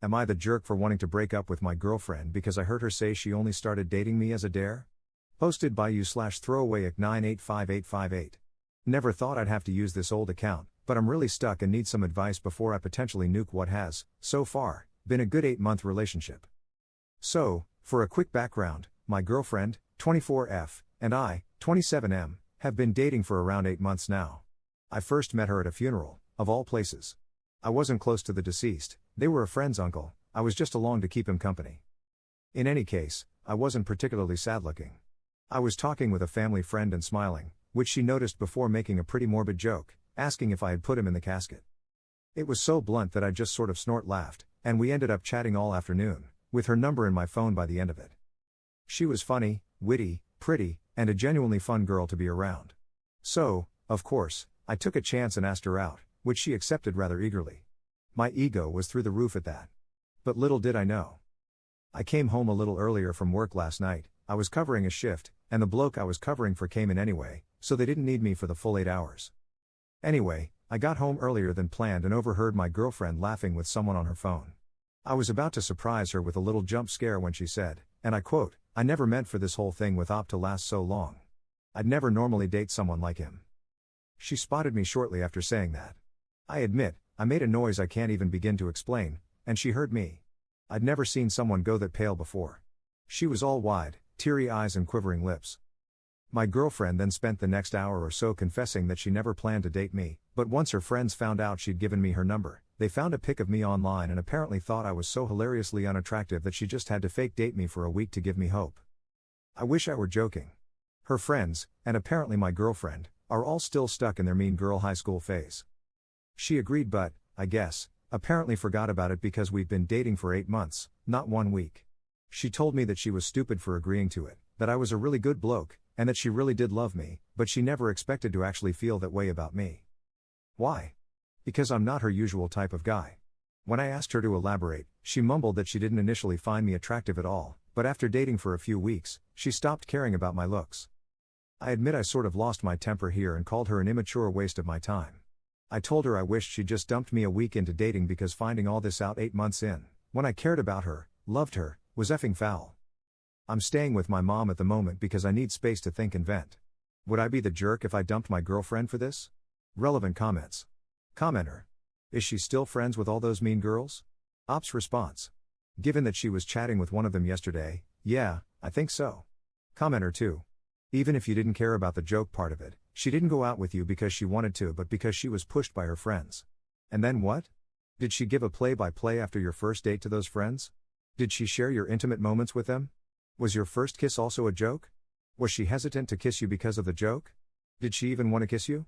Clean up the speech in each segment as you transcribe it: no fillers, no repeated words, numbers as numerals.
Am I the jerk for wanting to break up with my girlfriend because I heard her say she only started dating me as a dare? Posted by you/throwaway@985858. Never thought I'd have to use this old account, but I'm really stuck and need some advice before I potentially nuke what has, so far, been a good 8-month relationship. So, for a quick background, my girlfriend, 24F, and I, 27M, have been dating for around 8 months now. I first met her at a funeral, of all places. I wasn't close to the deceased, they were a friend's uncle, I was just along to keep him company. In any case, I wasn't particularly sad looking. I was talking with a family friend and smiling, which she noticed before making a pretty morbid joke, asking if I had put him in the casket. It was so blunt that I just sort of snort laughed, and we ended up chatting all afternoon, with her number in my phone by the end of it. She was funny, witty, pretty, and a genuinely fun girl to be around. So, of course, I took a chance and asked her out, which she accepted rather eagerly. My ego was through the roof at that. But little did I know. I came home a little earlier from work last night, I was covering a shift, and the bloke I was covering for came in anyway, so they didn't need me for the full 8 hours. Anyway, I got home earlier than planned and overheard my girlfriend laughing with someone on her phone. I was about to surprise her with a little jump scare when she said, and I quote, "I never meant for this whole thing with Op to last so long. I'd never normally date someone like him." She spotted me shortly after saying that. I admit, I made a noise I can't even begin to explain, and she heard me. I'd never seen someone go that pale before. She was all wide, teary eyes and quivering lips. My girlfriend then spent the next hour or so confessing that she never planned to date me, but once her friends found out she'd given me her number, they found a pic of me online and apparently thought I was so hilariously unattractive that she just had to fake date me for a week to give me hope. I wish I were joking. Her friends, and apparently my girlfriend, are all still stuck in their mean girl high school phase. She agreed but, I guess, apparently forgot about it because we'd been dating for 8 months, not 1 week. She told me that she was stupid for agreeing to it, that I was a really good bloke, and that she really did love me, but she never expected to actually feel that way about me. Why? Because I'm not her usual type of guy. When I asked her to elaborate, she mumbled that she didn't initially find me attractive at all, but after dating for a few weeks, she stopped caring about my looks. I admit I sort of lost my temper here and called her an immature waste of my time. I told her I wished she'd just dumped me a week into dating because finding all this out 8 months in, when I cared about her, loved her, was effing foul. I'm staying with my mom at the moment because I need space to think and vent. Would I be the jerk if I dumped my girlfriend for this? Relevant comments. Commenter. Is she still friends with all those mean girls? Op's response. Given that she was chatting with one of them yesterday, yeah, I think so. Commenter 2. Even if you didn't care about the joke part of it, she didn't go out with you because she wanted to but because she was pushed by her friends. And then what? Did she give a play-by-play after your first date to those friends? Did she share your intimate moments with them? Was your first kiss also a joke? Was she hesitant to kiss you because of the joke? Did she even want to kiss you?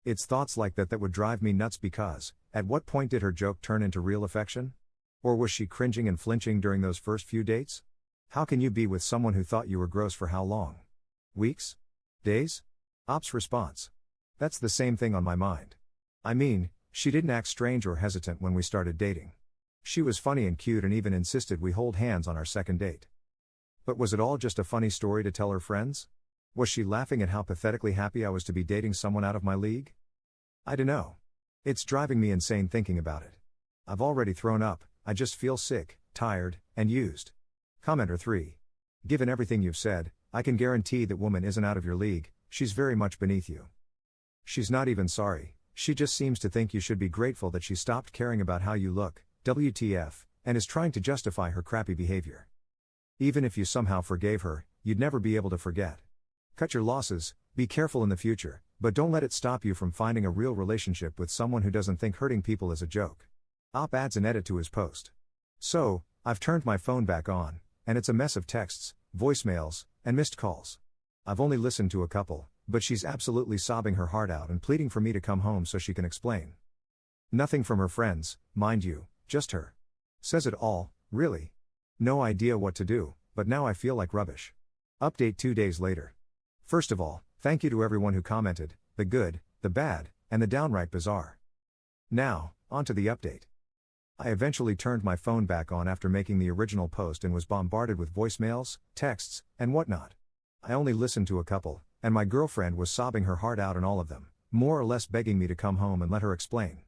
It's thoughts like that that would drive me nuts because, at what point did her joke turn into real affection? Or was she cringing and flinching during those first few dates? How can you be with someone who thought you were gross for how long? Weeks? Days? Op's response. That's the same thing on my mind. I mean, she didn't act strange or hesitant when we started dating. She was funny and cute and even insisted we hold hands on our second date. But was it all just a funny story to tell her friends? Was she laughing at how pathetically happy I was to be dating someone out of my league? I dunno. It's driving me insane thinking about it. I've already thrown up, I just feel sick, tired, and used. Commenter 3. Given everything you've said, I can guarantee that woman isn't out of your league, she's very much beneath you. She's not even sorry, she just seems to think you should be grateful that she stopped caring about how you look, WTF, and is trying to justify her crappy behavior. Even if you somehow forgave her, you'd never be able to forget. Cut your losses, be careful in the future, but don't let it stop you from finding a real relationship with someone who doesn't think hurting people is a joke. Op adds an edit to his post. So, I've turned my phone back on, and it's a mess of texts, voicemails, and missed calls. I've only listened to a couple, but she's absolutely sobbing her heart out and pleading for me to come home so she can explain. Nothing from her friends, mind you, just her. Says it all, really. No idea what to do, but now I feel like rubbish. Update 2 days later. First of all, thank you to everyone who commented, the good, the bad, and the downright bizarre. Now, on to the update. I eventually turned my phone back on after making the original post and was bombarded with voicemails, texts, and whatnot. I only listened to a couple, and my girlfriend was sobbing her heart out in all of them, more or less begging me to come home and let her explain.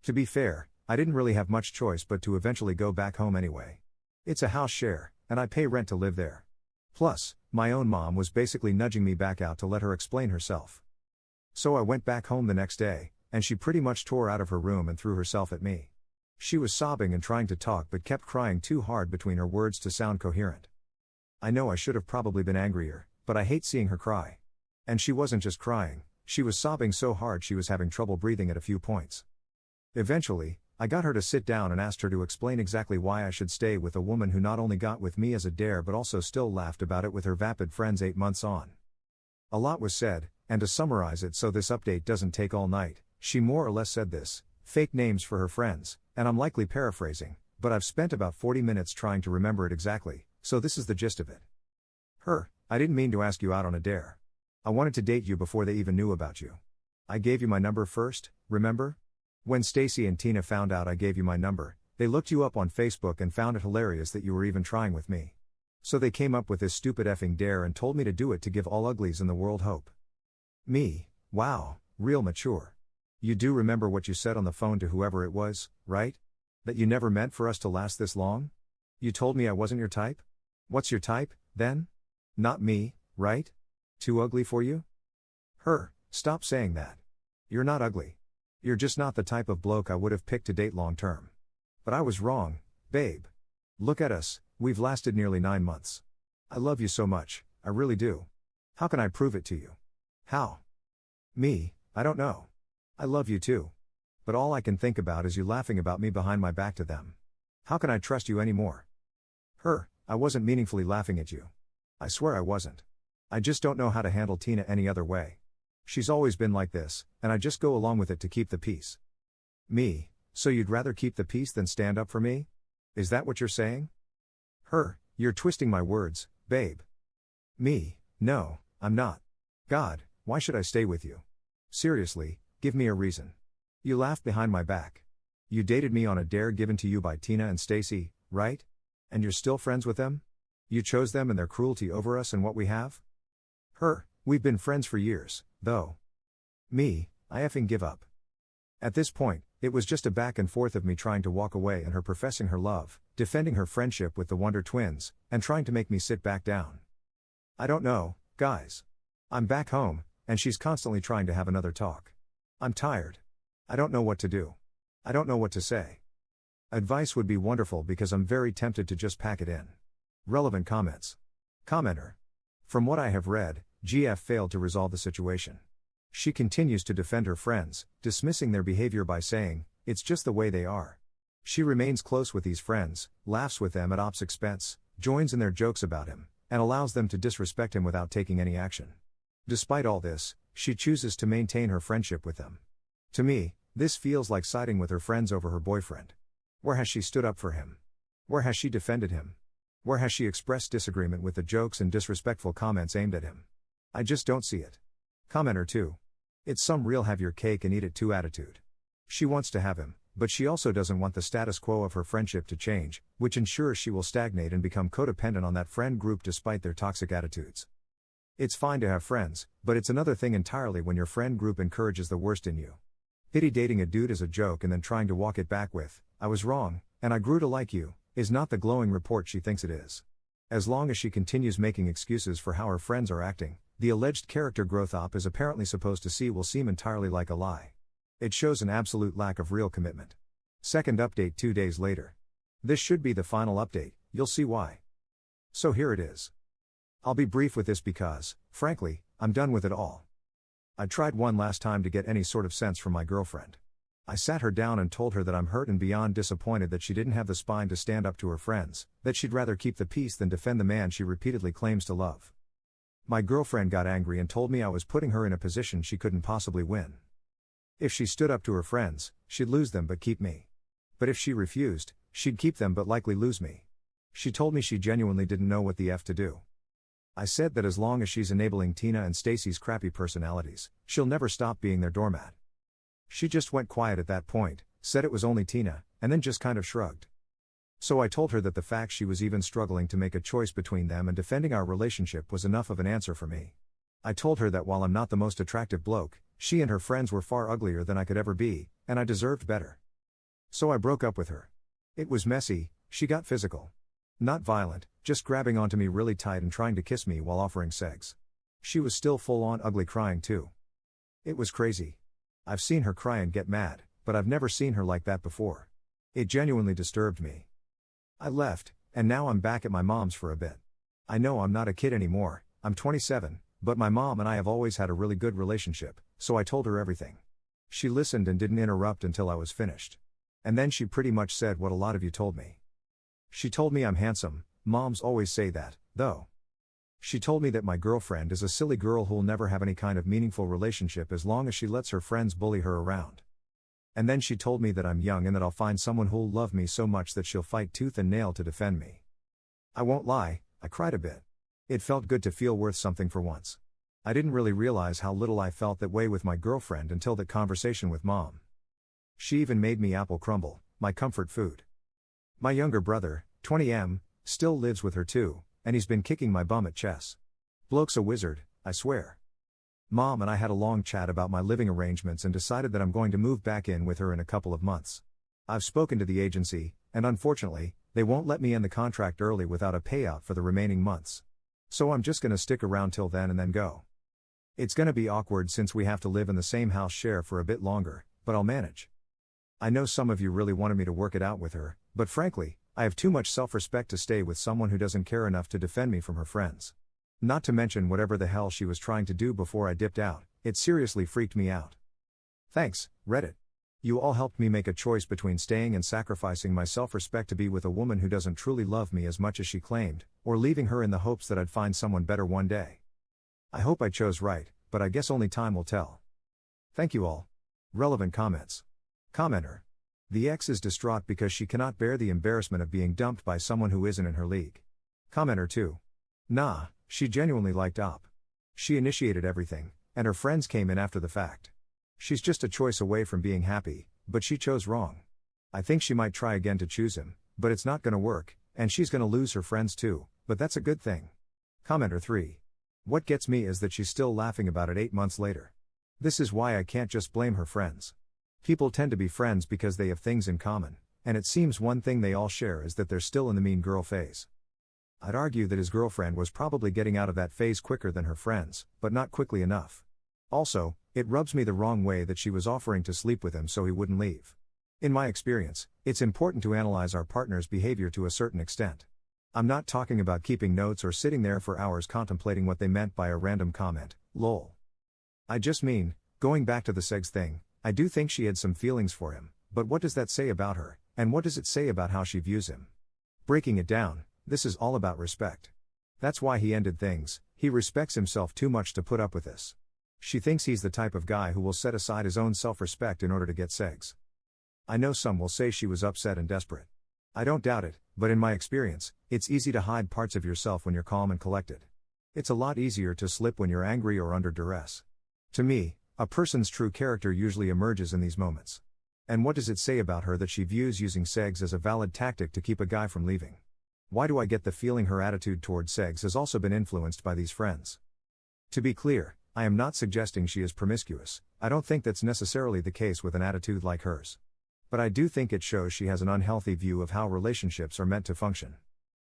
To be fair, I didn't really have much choice but to eventually go back home anyway. It's a house share, and I pay rent to live there. Plus, my own mom was basically nudging me back out to let her explain herself. So I went back home the next day, and she pretty much tore out of her room and threw herself at me. She was sobbing and trying to talk but kept crying too hard between her words to sound coherent. I know I should have probably been angrier, but I hate seeing her cry. And she wasn't just crying, she was sobbing so hard she was having trouble breathing at a few points. Eventually, I got her to sit down and asked her to explain exactly why I should stay with a woman who not only got with me as a dare but also still laughed about it with her vapid friends 8 months on. A lot was said, and to summarize it so this update doesn't take all night, she more or less said this: fake names for her friends, and I'm likely paraphrasing, but I've spent about 40 minutes trying to remember it exactly, so this is the gist of it. I didn't mean to ask you out on a dare. I wanted to date you before they even knew about you. I gave you my number first, remember? When Stacy and Tina found out I gave you my number, they looked you up on Facebook and found it hilarious that you were even trying with me. So they came up with this stupid effing dare and told me to do it to give all uglies in the world hope. Me, wow, real mature. You do remember what you said on the phone to whoever it was, right? That you never meant for us to last this long? You told me I wasn't your type? What's your type, then? Not me, right? Too ugly for you? Stop saying that. You're not ugly. You're just not the type of bloke I would have picked to date long term. But I was wrong, babe. Look at us, we've lasted nearly 9 months. I love you so much, I really do. How can I prove it to you? How? Me, I don't know. I love you too. But all I can think about is you laughing about me behind my back to them. How can I trust you anymore? I wasn't meaningfully laughing at you. I swear I wasn't. I just don't know how to handle Tina any other way. She's always been like this, and I just go along with it to keep the peace. Me, so you'd rather keep the peace than stand up for me? Is that what you're saying? You're twisting my words, babe. Me, no, I'm not. God, why should I stay with you? Seriously, give me a reason. You laughed behind my back. You dated me on a dare given to you by Tina and Stacy, right? And you're still friends with them? You chose them and their cruelty over us and what we have? We've been friends for years, though. Me, I effing give up. At this point, it was just a back and forth of me trying to walk away and her professing her love, defending her friendship with the Wonder Twins, and trying to make me sit back down. I don't know, guys. I'm back home, and she's constantly trying to have another talk. I'm tired. I don't know what to do. I don't know what to say. Advice would be wonderful because I'm very tempted to just pack it in. Relevant comments. Commenter. From what I have read, GF failed to resolve the situation. She continues to defend her friends, dismissing their behavior by saying, it's just the way they are. She remains close with these friends, laughs with them at Op's expense, joins in their jokes about him, and allows them to disrespect him without taking any action. Despite all this, she chooses to maintain her friendship with them. To me, this feels like siding with her friends over her boyfriend. Where has she stood up for him? Where has she defended him? Where has she expressed disagreement with the jokes and disrespectful comments aimed at him? I just don't see it. Commenter 2. It's some real have your cake and eat it too attitude. She wants to have him, but she also doesn't want the status quo of her friendship to change, which ensures she will stagnate and become codependent on that friend group despite their toxic attitudes. It's fine to have friends, but it's another thing entirely when your friend group encourages the worst in you. Pity dating a dude as a joke and then trying to walk it back with, I was wrong, and I grew to like you, is not the glowing report she thinks it is. As long as she continues making excuses for how her friends are acting, the alleged character growth Op is apparently supposed to see will seem entirely like a lie. It shows an absolute lack of real commitment. Second update 2 days later. This should be the final update, you'll see why. So here it is. I'll be brief with this because, frankly, I'm done with it all. I tried one last time to get any sort of sense from my girlfriend. I sat her down and told her that I'm hurt and beyond disappointed that she didn't have the spine to stand up to her friends, that she'd rather keep the peace than defend the man she repeatedly claims to love. My girlfriend got angry and told me I was putting her in a position she couldn't possibly win. If she stood up to her friends, she'd lose them but keep me. But if she refused, she'd keep them but likely lose me. She told me she genuinely didn't know what the F to do. I said that as long as she's enabling Tina and Stacy's crappy personalities, she'll never stop being their doormat. She just went quiet at that point, said it was only Tina, and then just kind of shrugged. So I told her that the fact she was even struggling to make a choice between them and defending our relationship was enough of an answer for me. I told her that while I'm not the most attractive bloke, she and her friends were far uglier than I could ever be, and I deserved better. So I broke up with her. It was messy, she got physical. Not violent, just grabbing onto me really tight and trying to kiss me while offering sex. She was still full on ugly crying too. It was crazy. I've seen her cry and get mad, but I've never seen her like that before. It genuinely disturbed me. I left, and now I'm back at my mom's for a bit. I know I'm not a kid anymore, I'm 27, but my mom and I have always had a really good relationship, so I told her everything. She listened and didn't interrupt until I was finished. And then she pretty much said what a lot of you told me. She told me I'm handsome, moms always say that, though. She told me that my girlfriend is a silly girl who'll never have any kind of meaningful relationship as long as she lets her friends bully her around. And then she told me that I'm young and that I'll find someone who'll love me so much that she'll fight tooth and nail to defend me. I won't lie, I cried a bit. It felt good to feel worth something for once. I didn't really realize how little I felt that way with my girlfriend until that conversation with mom. She even made me apple crumble, my comfort food. My younger brother, 20M, still lives with her too, and he's been kicking my bum at chess. Bloke's a wizard, I swear. Mom and I had a long chat about my living arrangements and decided that I'm going to move back in with her in a couple of months. I've spoken to the agency, and unfortunately, they won't let me end the contract early without a payout for the remaining months. So I'm just gonna stick around till then and then go. It's gonna be awkward since we have to live in the same house share for a bit longer, but I'll manage. I know some of you really wanted me to work it out with her, but frankly, I have too much self-respect to stay with someone who doesn't care enough to defend me from her friends. Not to mention whatever the hell she was trying to do before I dipped out, it seriously freaked me out. Thanks, Reddit. You all helped me make a choice between staying and sacrificing my self-respect to be with a woman who doesn't truly love me as much as she claimed, or leaving her in the hopes that I'd find someone better one day. I hope I chose right, but I guess only time will tell. Thank you all. Relevant comments. Commenter. The ex is distraught because she cannot bear the embarrassment of being dumped by someone who isn't in her league. Commenter 2. Nah, she genuinely liked Op. She initiated everything, and her friends came in after the fact. She's just a choice away from being happy, but she chose wrong. I think she might try again to choose him, but it's not gonna work, and she's gonna lose her friends too, but that's a good thing. Commenter 3. What gets me is that she's still laughing about it 8 months later. This is why I can't just blame her friends. People tend to be friends because they have things in common, and it seems one thing they all share is that they're still in the mean girl phase. I'd argue that his girlfriend was probably getting out of that phase quicker than her friends, but not quickly enough. Also, it rubs me the wrong way that she was offering to sleep with him so he wouldn't leave. In my experience, it's important to analyze our partner's behavior to a certain extent. I'm not talking about keeping notes or sitting there for hours contemplating what they meant by a random comment, lol. I just mean, going back to the sex thing, I do think she had some feelings for him, but what does that say about her, and what does it say about how she views him? Breaking it down, this is all about respect. That's why he ended things, he respects himself too much to put up with this. She thinks he's the type of guy who will set aside his own self-respect in order to get sex. I know some will say she was upset and desperate. I don't doubt it, but in my experience, it's easy to hide parts of yourself when you're calm and collected. It's a lot easier to slip when you're angry or under duress. To me, a person's true character usually emerges in these moments. And what does it say about her that she views using sex as a valid tactic to keep a guy from leaving? Why do I get the feeling her attitude toward sex has also been influenced by these friends? To be clear, I am not suggesting she is promiscuous. I don't think that's necessarily the case with an attitude like hers. But I do think it shows she has an unhealthy view of how relationships are meant to function.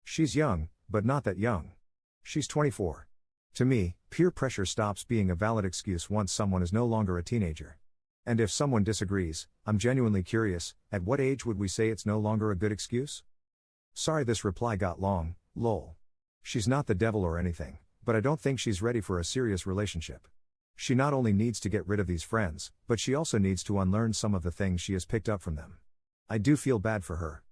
She's young, but not that young. She's 24. To me, peer pressure stops being a valid excuse once someone is no longer a teenager. And if someone disagrees, I'm genuinely curious, at what age would we say it's no longer a good excuse? Sorry this reply got long, lol. She's not the devil or anything, but I don't think she's ready for a serious relationship. She not only needs to get rid of these friends, but she also needs to unlearn some of the things she has picked up from them. I do feel bad for her.